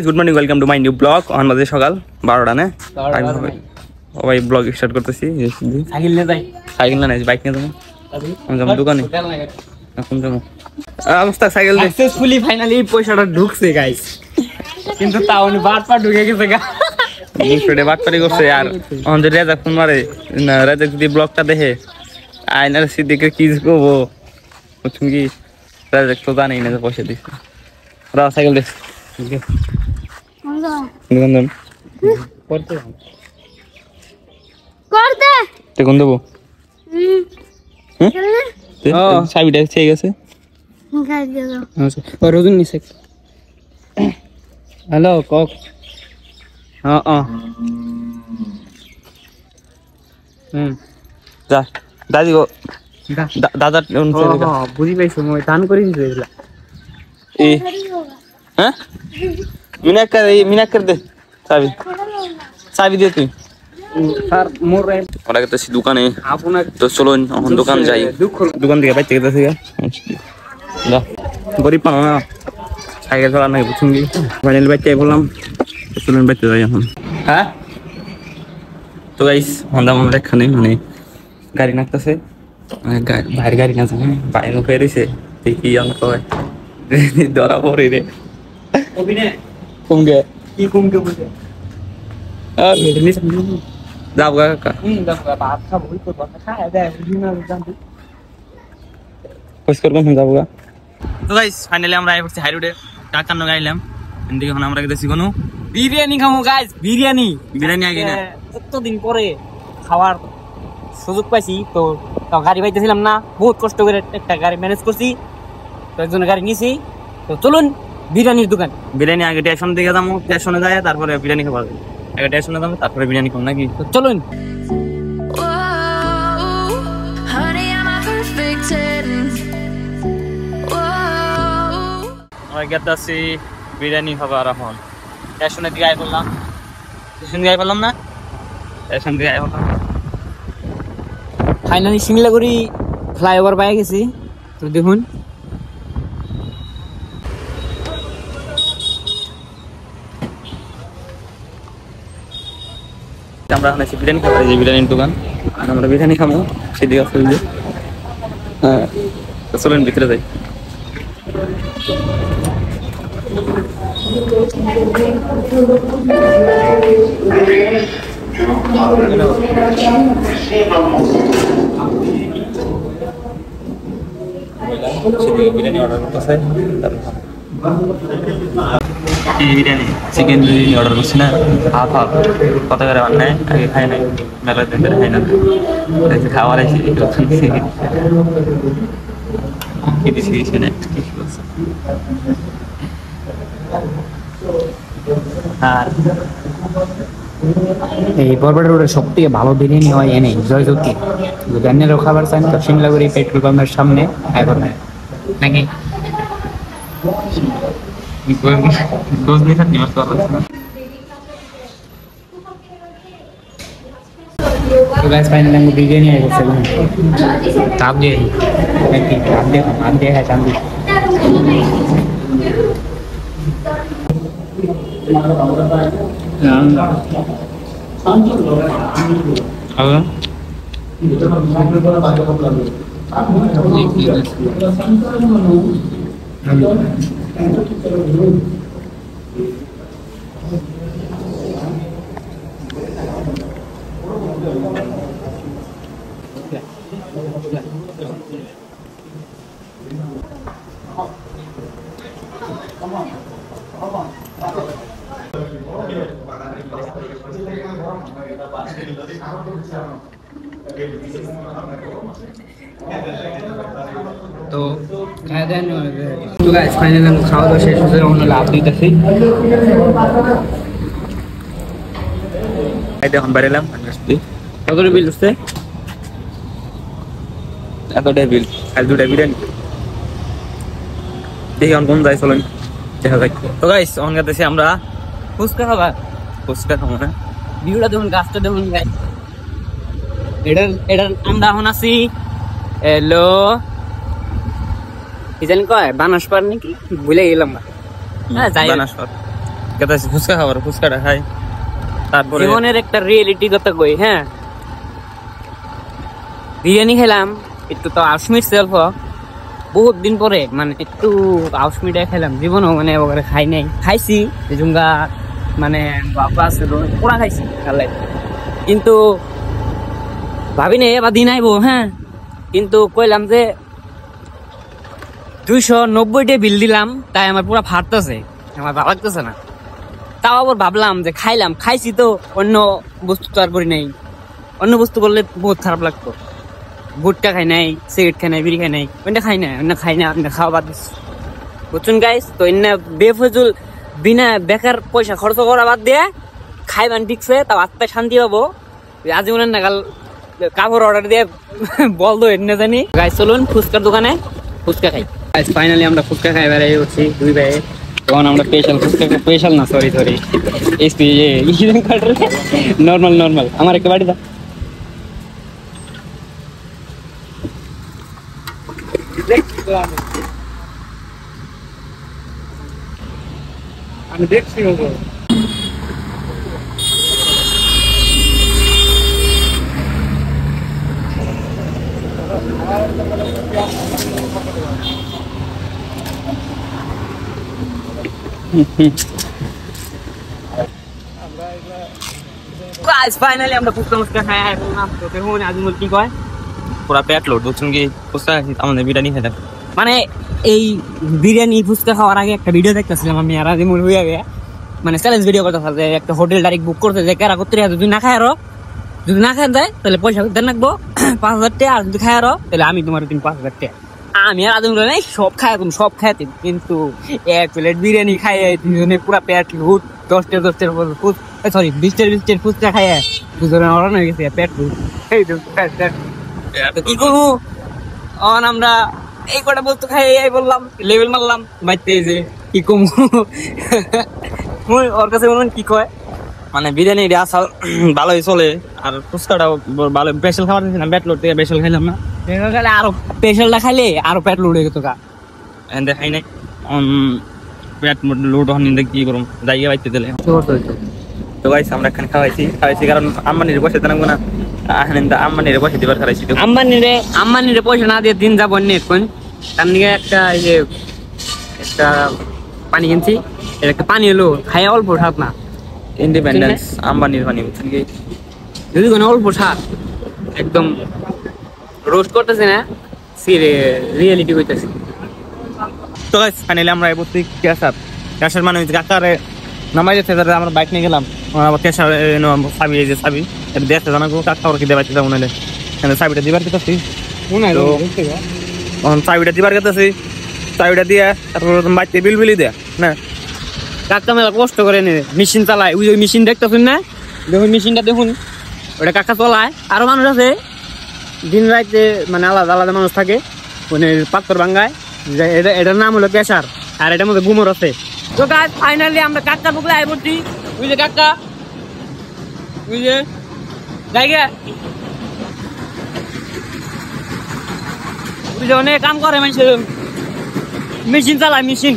Good morning, welcome to my new blog. On বাজে সকাল 12টা না ভাই, ব্লগ স্টার্ট করতেছি। সাইকেল না বাইক নিয়ে যাবো দোকানে। এখন যাবো সাইকেল সাকসেসফুলি ফাইনালি পয়সাটা ঢুকছে গাইস, কিন্তু তাও বাটপা ঢুকে গেছে গা। বাটপারি করছে। আর আমাদের রেজা ফোন মারে, রেজা যদি ব্লগটা দেখে আয়নার সিদ্দিকে কি করবো বুঝছেন কি? রেজা তো জানেই না যে পয়সা দিচ্ছে। সাইকেল দেখ কোন দেবো চাবিটা ঠিক আছে। রোজন নিছে। হ্যালো কক। যা দাদি গো, দাদা বুঝি পাইছো, মই দান করে দিছে এগুলা। হ্যাঁ মিনাক্কার দে চাবি, চাবি দিয়ে তুই। স্যার মোর ওরা গেতেছি দোকানে। আপনার তো চলো এখন দোকান যাই। দোকান থেকে বাইতে গেতেছি গরিব পানো না, সাইকেল চালা নাই বুঝছেন কি? ফাইনালি বাইতে বললাম, চলুন বাইতে যাই এখন। হ্যাঁ তো গাইস হন্ডা মামার একখানে মানে গাড়ি নাকতেছে, ভাইয়ের গাড়ি না জানে বাইরে ফেরিছে দেখি অঙ্ক ধরা পড়ে রে। কমগে কি কমকে বলছে যাবো কাকা, ভাত খাবো খায় দেয় পরিষ্কার কখন যাবো গা। তো গাইস ফাইনালি আমরা আইছি হাই রোডে, টাকার নগে আইলাম। এদিকে এখন আমরা গেছি কোনো বিরিয়ানি খাবো গাইস। বিরিয়ানি আগে না, এতদিন পরে খাওয়ার সুযোগ পাইছি। তো গাড়ি পাইতেছিলাম না, বহুত কষ্ট করে একটা গাড়ি ম্যানেজ করছি। তো একজনের গাড়ি নিয়েছি। তো চলুন বিরিয়ানির দোকান। বিরিয়ানি আগে স্টেশন দিকে যাবো, স্টেশনে যায় তারপরে বিরিয়ানি খাবো। আগে স্টেশনে যাবো তারপরে বিরিয়ানি খাবো নাকি? তো চলুন। আমরা গেতাছি বিরিয়ানি খাবো। আর এখন স্টেশনের দিকে আই বললাম, স্টেশন দিকে আই বললাম না, স্টেশন দিকে আই বললাম। ফাইনালি সিংলাগুড়ি ফ্লাইওভার পাই গেছি। তো দেখুন আমরা এখন আছি বিরিয়ানি খাবো, যে বিরিয়ানির দোকান। আর আমরা বিরিয়ানি খাবো সেদিকে আসলে। হ্যাঁ চলেন ভিতরে যাই। বিরিয়ানি অর্ডার করতেছে, বিরিয়ানি চিকেন বিরিয়ানি অর্ডার করছি না, হাফ হাফ কত করে বানায় আগে খাই নাই, মেলা দিন ধরে খাই না। খাওয়ার আইসি কি দিছি না আর এই বরবাড রোডের সব থেকে ভালো বিরিয়ানি হয় এনে জয়জ্যোতি। যদি অন্যেরও খাবার চান তো সিংলাগুড়ি পেট্রোল পাম্পের সামনে এখন নাকি তো গাইস ফাইনালি আমি বিরিয়ানি আই গেছে। চাপ দিয়ে নাকি চাপ দিয়ে হ্যাঁ চাপ দিয়ে তো খাওয়া দেন। তো গাইস ফাইনালি আমি খাওয়া দাওয়া শেষ হয়েছে, অন্য লাভ দিতেছি। এখন বেরোলাম। কত বিল হচ্ছে? এতটা বিল, আর দুটা বিরিয়ানি দেখি এখন কোন যাই চলেন দেখা যাক। তো গাইস অন গেতেছি আমরা ফুচকা খাবার, ফুচকা খাবো না। ভিউটা দেখুন, গাছটা দেখুন গাইস। এটার আমরা এখন আছি এলো কি জানি কয় বানাসপাড় নাকি ভুলে গেলাম না। হ্যাঁ যাই বানাসপাড়। কেতাছি ফুচকা খাবার, ফুচকাটা খাই। তারপরে জীবনের একটা রিয়েলিটি কথা কই, হ্যাঁ বিরিয়ানি খেলাম একটু, তো আউশমিট সেলফ বহুত দিন পরে, মানে একটু আউশমিট খেলাম জীবনও, মানে ওখানে খাই নাই, খাইছি জুঙ্গা মানে বাবা আছে পুরা খাইছি খালাই, কিন্তু ভাবি নাই এবার দিন আইবো, হ্যাঁ কিন্তু কইলাম যে 290টা বিল দিলাম, তাই আমার পুরা ফাটতেছে, আমার ভালো লাগতেছে না। তাও আবার ভাবলাম যে খাইছি তো, অন্য বস্তু তো আর করি নাই, অন্য বস্তু করলে বহুত খারাপ লাগতো। গুটকা খাই নাই, সিগারেট খাই নাই, বিড়ি খাই নাই, অন্য খাই না, অন্য খাওয়া বাদ দিচ্ছি, বুঝছেন গাইস। তো এনে বেফজুল বিনা বেকার পয়সা খরচ করা বাদ দিয়ে খাইবান ঠিকছে, তাও আত্মায় শান্তি পাবো। আজীবনের নাগাল কাপড় অর্ডার দিয়ে বল দো এনে জানি। গাইস চলুন ফুচকার দোকানে ফুচকা খাই। গাইস ফাইনালি আমরা ফুচকা খাই বেড়াই উঠছি দুই ভাই। তখন আমরা স্পেশাল না সরি নর্মাল আমার একটা বাড়ি দা। আমি দেখছি ফাইনালি আমরা ফুচকা খাই বললাম। তো দেখুন আজমল কি কয়, পুরা পেট লোড, বুঝছেন কি? ফুচকা আমাদের বিরিয়ানি খেতে, মানে এই বিরিয়ানি ফুচকা খাওয়ার আগে একটা ভিডিও দেখতেছিলাম আমি আর আজিমুল হয়ে গে, মানে চ্যালেঞ্জ ভিডিও করতে যে একটা হোটেল ডাইরেক্ট বুক করতে যে কেরা করতে যদি না খায়, যদি না খায় যায় তাহলে পয়সা দেন রাখবো 5,000 টাকা, আর যদি খায় তাহলে আমি তোমার দিন 5,000 টাকা। আমি আর আজিমুল নাই সব খায়, কিন্তু এক প্লেট বিরিয়ানি খাই দুজনে পুরা পেট লুট, 20 ফুচকা খাই দুজনে অরান হয়ে গেছে পেট লুট। কি করবো আমরা এই কটা বস্তু খাই এই বললাম, লেভেল মারলাম বাইতে যে কি কম। ওর কাছে বলবেন কি কয়, মানে বিরিয়ানি আসাল ভালোই চলে, আর ফুচকাটাও ভালো। স্পেশাল খাবার দিয়েছিলাম, পেট লোড থেকে স্পেশাল খাইলাম না, আরো স্পেশালটা খাইলে আরো পেট লোড হয়ে গেত গা। দেখাই নাই পেট লোড হন, কি করুম জায়গা বাইতে দিলে। তো গাইস আমরা এখানে খাওয়াইছি কারণ আম্বানির পয়সা দেন না, আম্বানির পয়সা দিবার খাইছি। আম্বানিরে পয়সা না দিয়ে দিন যাবো এখন, তার নিয়ে একটা পানি কিনছি, একটা পানি হলো খাইয়া অল্প স্বাদ না, ইন্ডিপেন্ডেন্স আম্বানির পানি, বুঝছেন কি? যদি কোনো অল্প স্বাদ একদম রোস্ট করতেছে না, রিয়েলিটি হইতেছে। তো গাইস ফাইনালি আমরা এই প্রত্যেক ক্যাশার মানে কাকারে নামাই যেতে আমরা বাইক নিয়ে গেলাম, আবার ক্যাশার চাবি, এই যে চাবি এটা দেখতে জানাবো কাকা ওর কি দেবাইতে যাবো নাহলে, চাবিটা দিবার গেতেছি, চাবিটা দিবার গেতেছি, চাবিটা দিয়ে তারপর বাইতে বিলবিলি দেয়া না। কাকা মেলা কষ্ট করে নে মেশিন চালায়, ওই মেশিন দেখতেছেন না, দেখুন মেশিনটা দেখুন, ওটা কাকা চালায়। আরো মানুষ আছে দিন রাইতে, মানে আলাদা আলাদা মানুষ থাকে, মানে পাথর ভাঙ্গায়, এটার নাম হলো ক্যাশার, আর এটার মধ্যে গুমর আছে। তো গাইস ফাইনালি আমরা কাকা বুকলে আই পড়ছি, বুঝলে কাকা বুঝলে জায়গা বুঝলে অনেক কাম করে মানুষ, মেশিন চালায় মেশিন।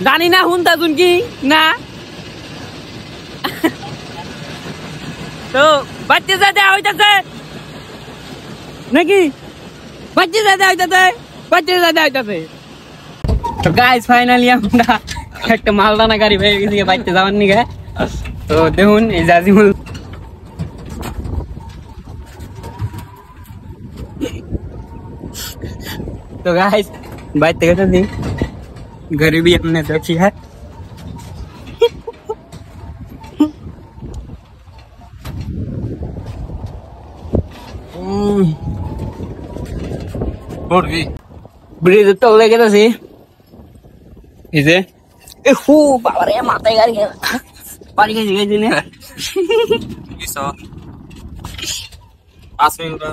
জানি না হুন তাজুন কি না, তো বাচ্চা যাতে হইতাছে নাকি, বাচ্চা যাতে হইতাছে। তো গাইস ফাইনালি আমরা একটা মালদানা গাড়ি পেয়ে গেছি বাচ্চা যাওয়ার নিগে। তো দেখুন এই জাজিমুল तो गाइस बात करते थे गरीबी हमने देखी है। ब्रिज तो लेके तो सी इसे बाबा रे माता गाड़ी पानी के जगह जी ने इसो 5 मिनट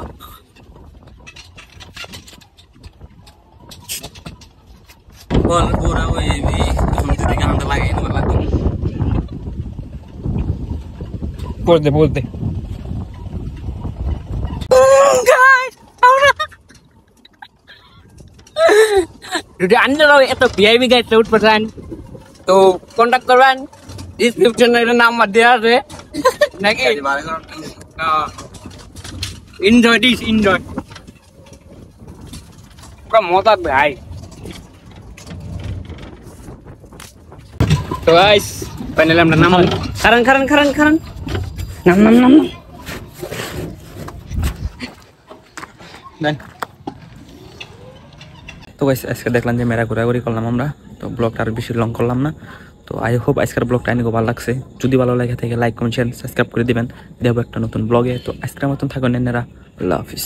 बोल पूरा वो ये भी हम जितने का अंदर लगे ना तुम बोल दे যদি আপনারাও এত ভিআইপি গাড়িতে উঠতে চান তো কন্ট্যাক্ট করবেন, ডিসক্রিপশনে এর নাম্বার দেওয়া আছে নাকি। এনজয় দিস এনজয়, পুরো মজা ভাই। তো গাইস ফাইনালি আমরা নাম খারান খারান খারান খারান নাম নাম নাম দেন। তো গাইস আজকে দেখলাম যে মেরা ঘোরাঘুরি করলাম আমরা, তো ব্লগটা আর বেশি লং করলাম না। তো আই হোপ আজকের ব্লগটা অনেক ভালো লাগছে। যদি ভালো লাগে থাকে লাইক কমেন্ট শেয়ার সাবস্ক্রাইব করে দিবেন। দেখবো একটা নতুন ব্লগে। তো আজকের মতন থাকুন নেনেরা, আল্লাহ হাফিজ।